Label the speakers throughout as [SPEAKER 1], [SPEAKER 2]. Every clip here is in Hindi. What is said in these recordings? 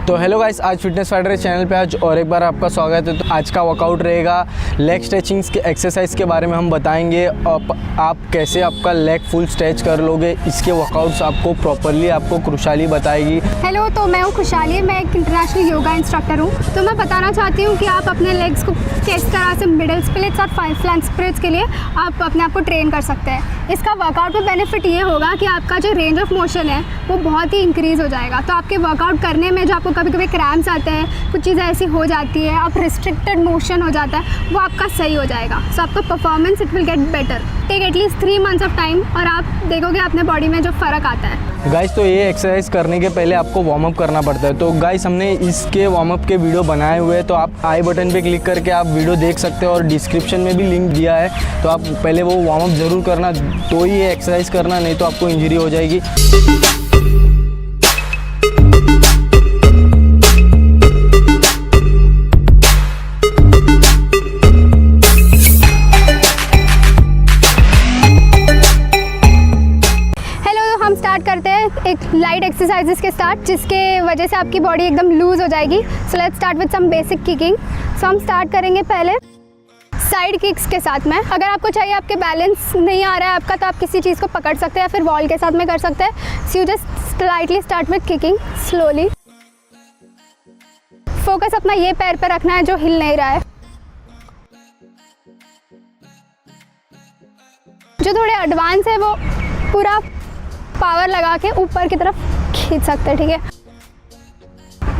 [SPEAKER 1] तो हेलो गाइस, आज फिटनेस फाइटर चैनल पे आज और एक बार आपका स्वागत है। तो आज का वर्कआउट रहेगा लेग स्ट्रेचिंग्स के एक्सरसाइज के बारे में हम बताएंगे। आप कैसे आपका लेग फुल स्ट्रेच कर लोगे, इसके वर्कआउट्स आपको प्रॉपरली आपको खुशहाली बताएगी।
[SPEAKER 2] हेलो, तो मैं हूँ खुशहाली, मैं एक इंटरनेशनल योगा इंस्ट्रक्टर हूँ। तो मैं बताना चाहती हूँ कि आप अपने लेग्स को किस तरह से मिडल स्प्लिट्स और फ्लैंक स्प्लिट्स के लिए आप अपने आप को ट्रेन कर सकते हैं। इसका वर्कआउट में बेनिफिट ये होगा कि आपका जो रेंज ऑफ मोशन है वो बहुत ही इंक्रीज़ हो जाएगा। तो आपके वर्कआउट करने में जो आपको कभी कभी क्रैम्प्स आते हैं, कुछ चीज़ें ऐसी हो जाती है, आप रिस्ट्रिक्टेड मोशन हो जाता है, वो आपका सही हो जाएगा। सो आपका performance it will get better. Take at least 3 months of time और आप देखोगे अपने बॉडी में जो फ़र्क आता है।
[SPEAKER 1] गाइस, तो ये एक्सरसाइज करने के पहले आपको वार्म अप करना पड़ता है। तो गाइस, हमने इसके वार्म अप के वीडियो बनाए हुए हैं, तो आप आई बटन पे क्लिक करके आप वीडियो देख सकते हो और डिस्क्रिप्शन में भी लिंक दिया है। तो आप पहले वो वार्म अप ज़रूर करना, तो ही ये एक्सरसाइज करना, नहीं तो आपको इंजरी हो जाएगी।
[SPEAKER 2] स्टार्ट करते हैं एक लाइट एक्सरसाइजेस के साथ, जिसके वजह से आपकी बॉडी एकदम लूज हो जाएगी। So let's start with some basic kicking. So हम स्टार्ट करेंगे पहले साइड किक्स के साथ में। अगर आपको चाहिए, आपके बैलेंस नहीं आ रहा है आपका, तो आप किसी चीज़ को पकड़ सकते हैं या फिर वॉल के साथ में कर सकते हैं। So you just slightly start with kicking slowly. Focus अपना ये पैर पर रखना है जो हिल नहीं रहा है। जो थोड़े एडवांस है वो पूरा पावर लगा के ऊपर की तरफ खींच सकते हैं, ठीक है।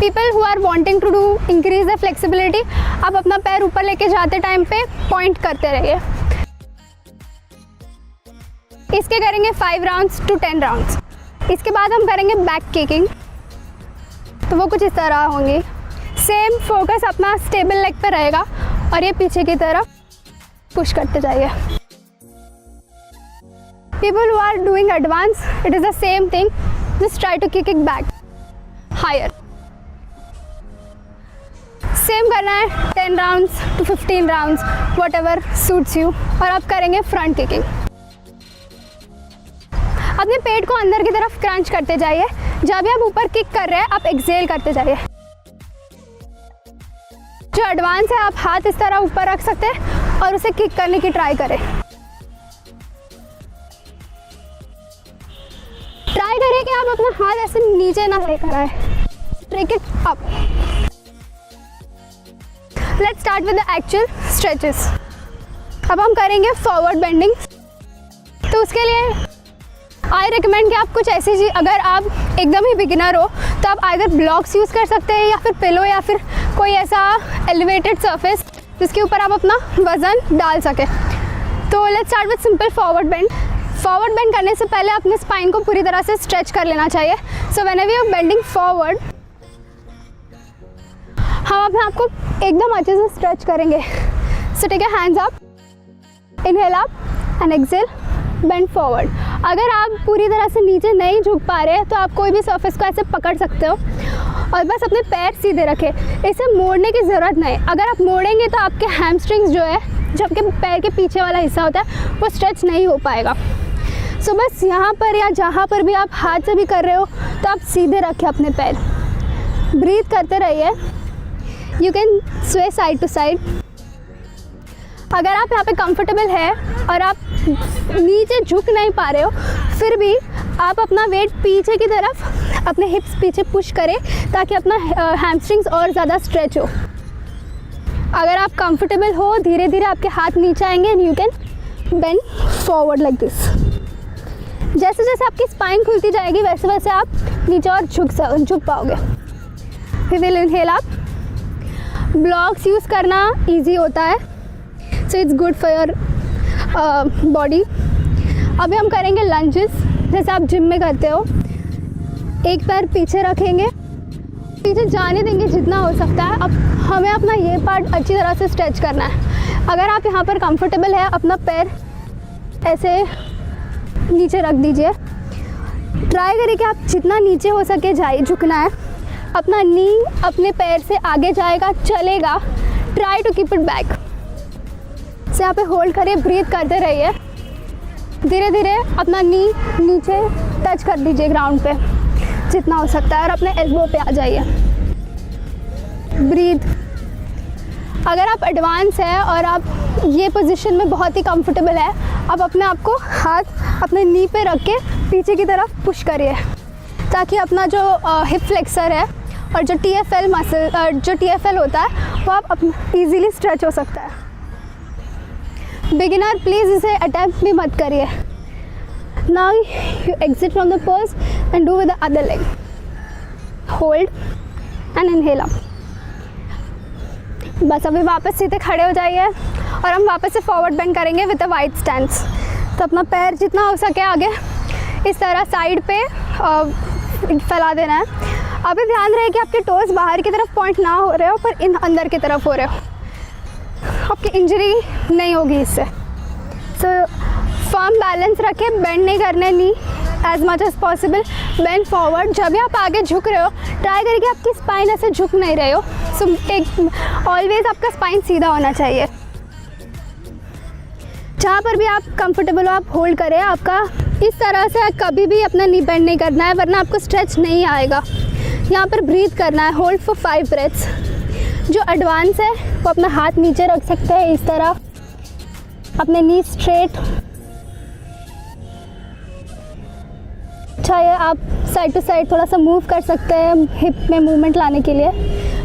[SPEAKER 2] People who are wanting to do increase the flexibility, आप अपना पैर ऊपर लेके जाते टाइम पे पॉइंट करते रहिए। इसके करेंगे 5 राउंड्स to 10 राउंड्स। इसके बाद हम करेंगे बैक किकिंग, तो वो कुछ इस तरह होंगी। सेम फोकस अपना स्टेबल लेग पे रहेगा और ये पीछे की तरफ पुश करते जाइए। People who are doing advanced, it is the same thing. Just try to kick it back higher. Same करना है 10 rounds to 15 rounds, whatever suits you. और अब करेंगे फ्रंट किकिंग। अपने पेट को अंदर की तरफ क्रंच करते जाइए। जब भी आप ऊपर किक कर रहे हैं, आप एक्सेल करते जाइए। जो एडवांस है, आप हाथ इस तरह ऊपर रख सकते हैं और उसे किक करने की ट्राई करें। ट्राई करिए कि आप अपना हाथ ऐसे नीचे ना लेकर आए। Take it up. Let's start with the actual stretches. अब हम करेंगे फॉरवर्ड बेंडिंग। तो उसके लिए आई रिकमेंड कि आप कुछ ऐसी चीज़, अगर आप एकदम ही बिगिनर हो तो आप आइदर ब्लॉक्स यूज़ कर सकते हैं या फिर पिलो या फिर कोई ऐसा एलिवेटेड सरफेस जिसके ऊपर आप अपना वज़न डाल सके। तो let's start with simple forward bend. Forward bend करने से पहले अपने स्पाइन को पूरी तरह से स्ट्रेच कर लेना चाहिए। So whenever you are bending forward, हम अपने आप को एकदम अच्छे से स्ट्रेच करेंगे। So take your hands up, inhale up and exhale, bend forward. अगर आप पूरी तरह से नीचे नहीं झुक पा रहे हैं तो आप कोई भी सरफेस को ऐसे पकड़ सकते हो और बस अपने पैर सीधे रखें। इसे मोड़ने की ज़रूरत नहीं। अगर आप मोड़ेंगे तो आपके हैमस्ट्रिंग्स जो है, जो आपके पैर के पीछे वाला हिस्सा होता है, वो स्ट्रेच नहीं हो पाएगा। सो बस यहाँ पर या जहाँ पर भी आप हाथ से भी कर रहे हो, तो आप सीधे रखें अपने पैर। ब्रीथ करते रहिए। यू कैन स्वे साइड टू साइड। अगर आप यहाँ पे कंफर्टेबल है और आप नीचे झुक नहीं पा रहे हो, फिर भी आप अपना वेट पीछे की तरफ, अपने हिप्स पीछे पुश करें ताकि अपना हैमस्ट्रिंग्स और ज़्यादा स्ट्रेच हो। अगर आप कंफर्टेबल हो, धीरे धीरे आपके हाथ नीचे आएंगे and you can bend forward like this. जैसे जैसे आपकी स्पाइन खुलती जाएगी, वैसे वैसे आप नीचे और झुक पाओगे। We will inhale up. Blocks use करना इजी होता है, so it's good for your body. अभी हम करेंगे लंजेस, जैसे आप जिम में करते हो। एक पैर पीछे रखेंगे, पीछे जाने देंगे जितना हो सकता है। अब हमें अपना ये पार्ट अच्छी तरह से स्ट्रेच करना है। अगर आप यहाँ पर कंफर्टेबल है, अपना पैर ऐसे नीचे रख दीजिए। ट्राई करिए कि आप जितना नीचे हो सके झुकना है। अपना नी अपने पैर से आगे जाएगा, चलेगा। Try to keep it back. से यहाँ पे होल्ड करिए, ब्रीथ करते रहिए। धीरे धीरे अपना नी नीचे टच कर दीजिए ग्राउंड पे जितना हो सकता है और अपने एल्बो पे आ जाइए। ब्रीथ। अगर आप एडवांस है और आप ये पोजीशन में बहुत ही कंफर्टेबल है, आप अपने आप को हाथ अपने नी पे रख के पीछे की तरफ पुश करिए, ताकि अपना जो हिप फ्लेक्सर है और जो TFL मसल जो TFL होता है वो आप इजीली स्ट्रेच हो सकता है। बिगिनर प्लीज़ इसे अटैम्प्ट भी मत करिए। Now you exit from the pose and do with the other leg. Hold and inhale up. बस अभी वापस सीधे खड़े हो जाइए और हम वापस से फॉरवर्ड बेंड करेंगे विद अ वाइड स्टैंस। तो अपना पैर जितना हो सके आगे इस तरह साइड पे फैला देना है। अभी ध्यान रहे कि आपके टोज बाहर की तरफ पॉइंट ना हो रहे हो, पर इन अंदर की तरफ हो रहे हो। आपकी इंजरी नहीं होगी इससे। सो फर्म बैलेंस रखें, बेंड नहीं करने knee as much as possible. Bend forward. जब भी आप आगे झुक रहे हो ट्राई करिए कि आपकी स्पाइन ऐसे झुक नहीं रहे हो। सो एक ऑलवेज आपका स्पाइन सीधा होना चाहिए। जहाँ पर भी आप कंफर्टेबल हो आप होल्ड करें। आपका इस तरह से कभी भी अपना नी बेंड नहीं करना है, वरना आपको स्ट्रेच नहीं आएगा। यहाँ पर ब्रीथ करना है। Hold for 5 breaths. जो एडवांस है वो अपना हाथ नीचे रख सकते हैं इस तरह, अपने नी स्ट्रेट। चाहे आप साइड टू साइड थोड़ा सा मूव कर सकते हैं हिप में मूवमेंट लाने के लिए।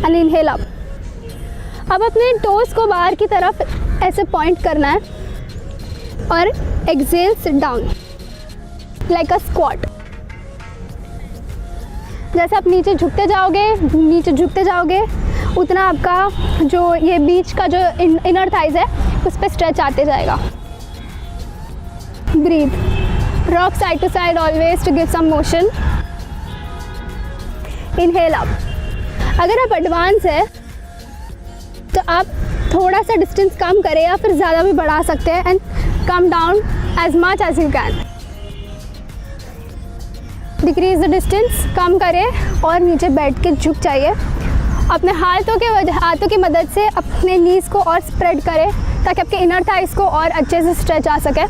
[SPEAKER 2] And inhale up. अब अपने टोज को बाहर की तरफ ऐसे पॉइंट करना है और exhale sit down like a squat. जैसे आप नीचे झुकते जाओगे उतना आपका जो ये बीच का जो इनर थाइज है उस पर स्ट्रेच आते जाएगा। Breathe. Rock side to side always to give some motion. Inhale up. अगर आप एडवांस है तो आप थोड़ा सा डिस्टेंस कम करें या फिर ज़्यादा भी बढ़ा सकते हैं। And come down as much as you can. Decrease the distance, कम करें और नीचे बैठ के झुक जाइए। अपने हाथों की मदद से अपने नीज़ को और स्प्रेड करें ताकि आपके इनर थाइज को और अच्छे से स्ट्रेच आ सके।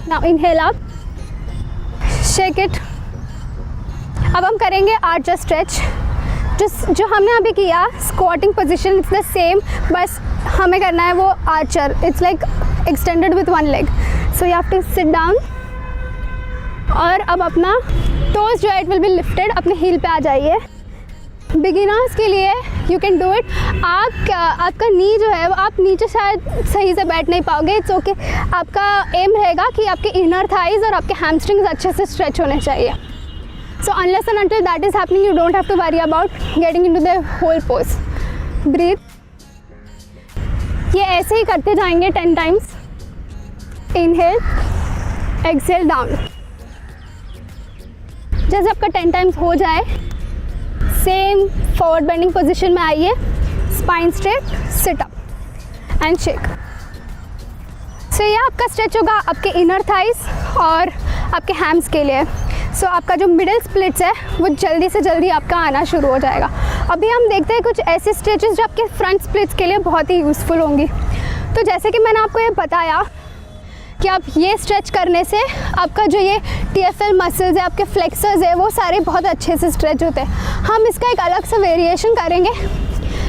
[SPEAKER 2] Now inhale up, shake it. अब हम करेंगे आर्चर स्ट्रेच। जो हमने अभी किया squatting position it's the same, बस हमें करना है वो archer. It's like extended with 1 leg. So you have to sit down और अब अपना टोज जो है इट विल बी लिफ्टेड। अपने हील पे आ जाइए। बिगिनर्स के लिए यू कैन डू इट। आपका नी जो है वो आप नीचे शायद सही से बैठ नहीं पाओगे। It's okay. आपका एम रहेगा कि आपके इनर थाइज और आपके हैमस्ट्रिंग्स अच्छे से स्ट्रेच होने चाहिए। So unless and until that is happening you don't have to worry about getting into the whole pose. Breathe. ये ऐसे ही करते जाएंगे 10 टाइम्स। Inhale, Excel, down. जैसे आपका 10 टाइम्स हो जाए सेम फॉरवर्ड बेंडिंग पोजीशन में आइए। Spine straight, sit up and shake. So ये आपका स्ट्रेच होगा आपके इनर थाइज और आपके हैम्स के लिए। सो आपका जो मिडिल स्प्लिट्स है वो जल्दी से जल्दी आपका आना शुरू हो जाएगा। अभी हम देखते हैं कुछ ऐसे स्ट्रेचेस जो आपके फ्रंट स्प्लिट्स के लिए बहुत ही यूज़फुल होंगी। तो जैसे कि मैंने आपको ये बताया कि आप ये स्ट्रेच करने से आपका जो ये TFL मसल्स है, आपके फ्लेक्सर्स है, वो सारे बहुत अच्छे से स्ट्रेच होते हैं। हम इसका एक अलग सा वेरिएशन करेंगे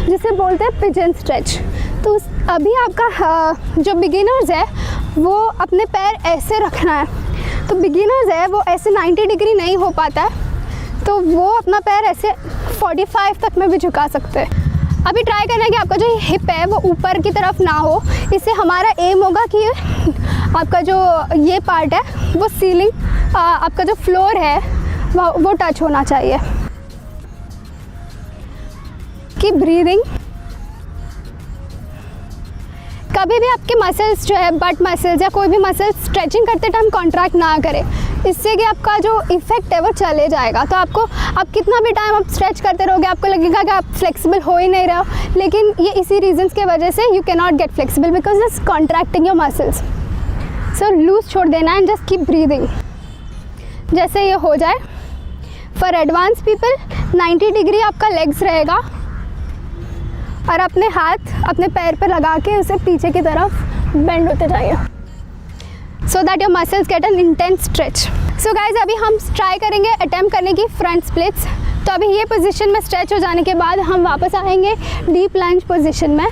[SPEAKER 2] जिसे बोलते हैं पिजन स्ट्रेच। तो अभी आपका जो बिगिनर्स है वो अपने पैर ऐसे रखना है। तो बिगिनर्स है वो ऐसे 90 डिग्री नहीं हो पाता है, तो वो अपना पैर ऐसे 45 तक में भी झुका सकते हैं। अभी ट्राई करना है कि आपका जो हिप है वो ऊपर की तरफ ना हो। इससे हमारा एम होगा कि आपका जो ये पार्ट है वो सीलिंग, आपका जो फ्लोर है वो टच होना चाहिए। Keep breathing. कभी भी आपके मसल्स जो है बट मसल्स या कोई भी मसल स्ट्रेचिंग करते टाइम कॉन्ट्रैक्ट ना करें, इससे कि आपका जो इफ़ेक्ट है वो चले जाएगा। तो आप कितना भी टाइम आप स्ट्रेच करते रहोगे आपको लगेगा कि आप फ्लेक्सिबल हो ही नहीं रहे हो, लेकिन ये इसी रीजंस के वजह से you can not get flexible because it's contracting your muscles. So loose छोड़ देना एंड जस्ट कीप ब्रीदिंग। जैसे ये हो जाए, फॉर एडवांस पीपल 90 डिग्री आपका लेग्स रहेगा और अपने हाथ अपने पैर पर लगा के उसे पीछे की तरफ बेंड होते जाइए so that your muscles get an intense stretch. So guys अभी हम ट्राई करेंगे अटेम्प्ट करने की फ्रंट स्प्लिट्स। तो अभी ये पोजीशन में स्ट्रेच हो जाने के बाद हम वापस आएंगे डीप लंज पोजीशन में।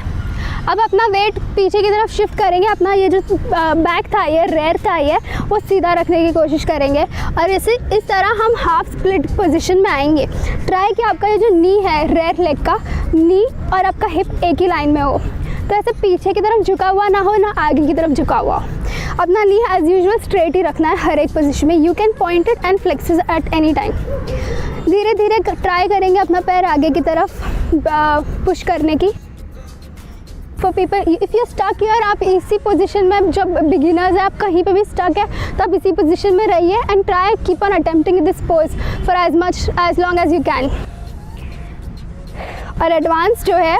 [SPEAKER 2] अब अपना वेट पीछे की तरफ शिफ्ट करेंगे, अपना ये जो बैक था, ये रेयर था, ये वो सीधा रखने की कोशिश करेंगे और इस तरह हम हाफ स्प्लिट पोजीशन में आएंगे। ट्राई कि आपका ये जो नी है, रेयर लेग का नी और आपका हिप एक ही लाइन में हो, तो ऐसे पीछे की तरफ झुका हुआ ना हो, ना आगे की तरफ झुका हुआ हो। अपना नी एज यूजुअल स्ट्रेट ही रखना है हर एक पोजीशन में। You can point it and flex it at any time. धीरे धीरे ट्राई करेंगे अपना पैर आगे की तरफ पुश करने की। For people if you stuck here, आप इसी पोजीशन में, जब बिगिनर्स है आप कहीं पे भी स्टक है तो आप इसी पोजीशन में रहिए and try keep on attempting this pose for as long as you can. और एडवांस जो है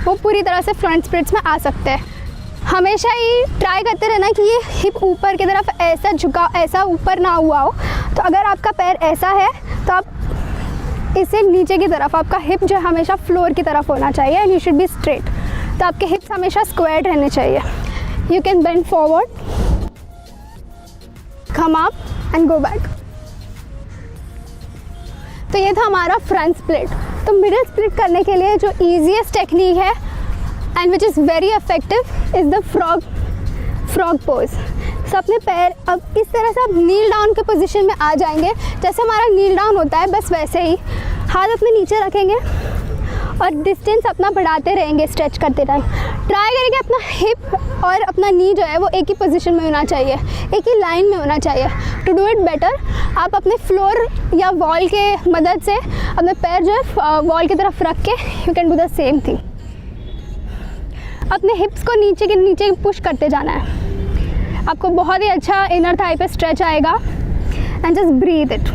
[SPEAKER 2] वो पूरी तरह से फ्रंट स्प्लिट्स में आ सकते हैं। हमेशा ही ट्राई करते रहना कि ये हिप ऊपर की तरफ ऐसा झुका, ऐसा ऊपर ना हुआ हो। तो अगर आपका पैर ऐसा है तो आप इसे नीचे की तरफ, आपका हिप जो है हमेशा फ्लोर की तरफ होना चाहिए and you should be straight. तो आपके हिप्स हमेशा स्क्वायर्ड रहने चाहिए। You can bend forward, come up and go back. तो ये था हमारा फ्रंट स्प्लिट। तो मिडिल स्प्लिट करने के लिए जो ईजीएस्ट टेक्निक है and which is very effective is the frog pose. So अपने पैर अब इस तरह से आप नील डाउन के पोजीशन में आ जाएंगे। जैसे हमारा नील डाउन होता है बस वैसे ही हाथ अपने नीचे रखेंगे और डिस्टेंस अपना बढ़ाते रहेंगे स्ट्रेच करते टाइम। ट्राई करेंगे अपना हिप और अपना नी जो है वो एक ही पोजीशन में होना चाहिए, एक ही लाइन में होना चाहिए। टू डू इट बेटर आप अपने फ्लोर या वॉल के मदद से अपने पैर जो है वॉल की तरफ रख के you can do the same thing. अपने हिप्स को नीचे के नीचे पुश करते जाना है। आपको बहुत ही अच्छा इनर थाई पे स्ट्रेच आएगा and just breathe it.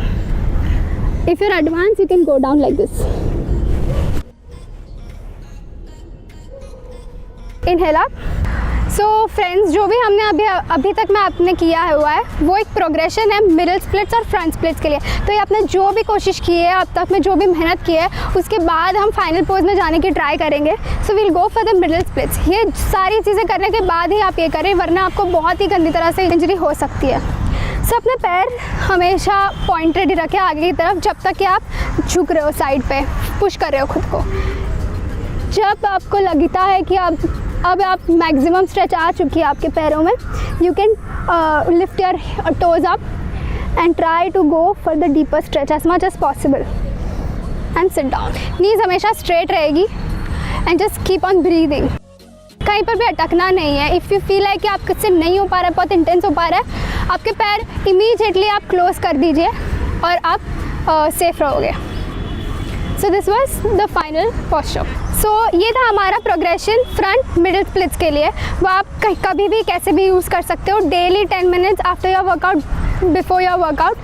[SPEAKER 2] If you are advance you can go down like this. Inhale up. So friends, जो भी हमने अभी तक में आपने किया हुआ है वो एक प्रोग्रेशन है मिडिल स्प्लिट्स और फ्रंट स्प्लिट्स के लिए। तो ये आपने जो भी कोशिश की है, अब तक में जो भी मेहनत की है, उसके बाद हम फाइनल पोज में जाने की ट्राई करेंगे। So will go for the middle splits. ये सारी चीज़ें करने के बाद ही आप ये करें, वरना आपको बहुत ही गंदी तरह से इंजरी हो सकती है। सो अपने पैर हमेशा पॉइंटेड ही रखें आगे की तरफ जब तक कि आप झुक रहे हो, साइड पे पुश कर रहे हो खुद को। जब आपको लगता है कि अब आप मैक्सिमम स्ट्रेच आ चुकी है आपके पैरों में, you can lift your toes up and try to go for the deeper stretch as much as possible and sit down. Knees हमेशा स्ट्रेट रहेगी and just keep on breathing. कहीं पर भी अटकना नहीं है। इफ़ यू फील है कि आप किससे नहीं हो पा रहा है, बहुत इंटेंस हो पा रहा है, आपके पैर इमीडिएटली आप क्लोज कर दीजिए और आप सेफ रहोगे। So this was the final posture. So ये था हमारा प्रोग्रेशन फ्रंट मिडिल स्प्लिट्स के लिए। वो आप कभी भी कैसे भी यूज़ कर सकते हो। Daily 10 minutes after your workout, before your workout,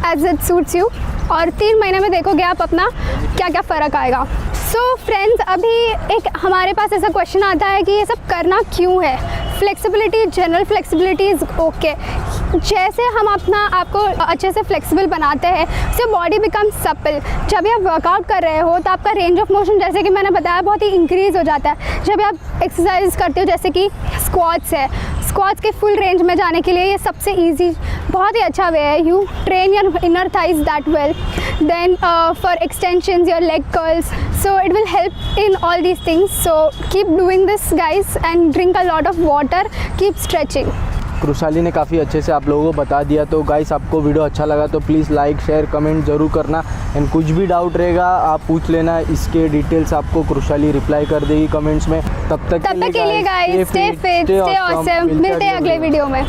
[SPEAKER 2] as it suits you. और 3 महीने में देखोगे आप अपना क्या क्या फ़र्क आएगा। सो फ्रेंड्स, अभी एक हमारे पास ऐसा क्वेश्चन आता है कि ये सब करना क्यों है। Flexibility, general flexibility is okay. जैसे हम अपना आपको अच्छे से फ्लेक्सिबल बनाते हैं उससे बॉडी बिकम सपल। जब भी आप वर्कआउट कर रहे हो तो आपका रेंज ऑफ मोशन, जैसे कि मैंने बताया, बहुत ही इंक्रीज़ हो जाता है। जब आप एक्सरसाइज करते हो जैसे कि स्क्वाट्स है, स्क्वाट्स के फुल रेंज में जाने के लिए ये सबसे ईजी, बहुत ही अच्छा वे है। You train your inner thighs that well, then for extensions your leg curls, so it will help in all these things. So keep doing this guys and drink a lot of water, keep stretching.
[SPEAKER 1] कृषाली ने काफ़ी अच्छे से आप लोगों को बता दिया। तो गाइस, आपको वीडियो अच्छा लगा तो प्लीज़ लाइक, शेयर, कमेंट ज़रूर करना। एंड कुछ भी डाउट रहेगा आप पूछ लेना, इसके डिटेल्स आपको कृषाली रिप्लाई कर देगी कमेंट्स में। तब तक के लिए guys, stay fit, stay awesome. मिलते हैं अगले वीडियो में।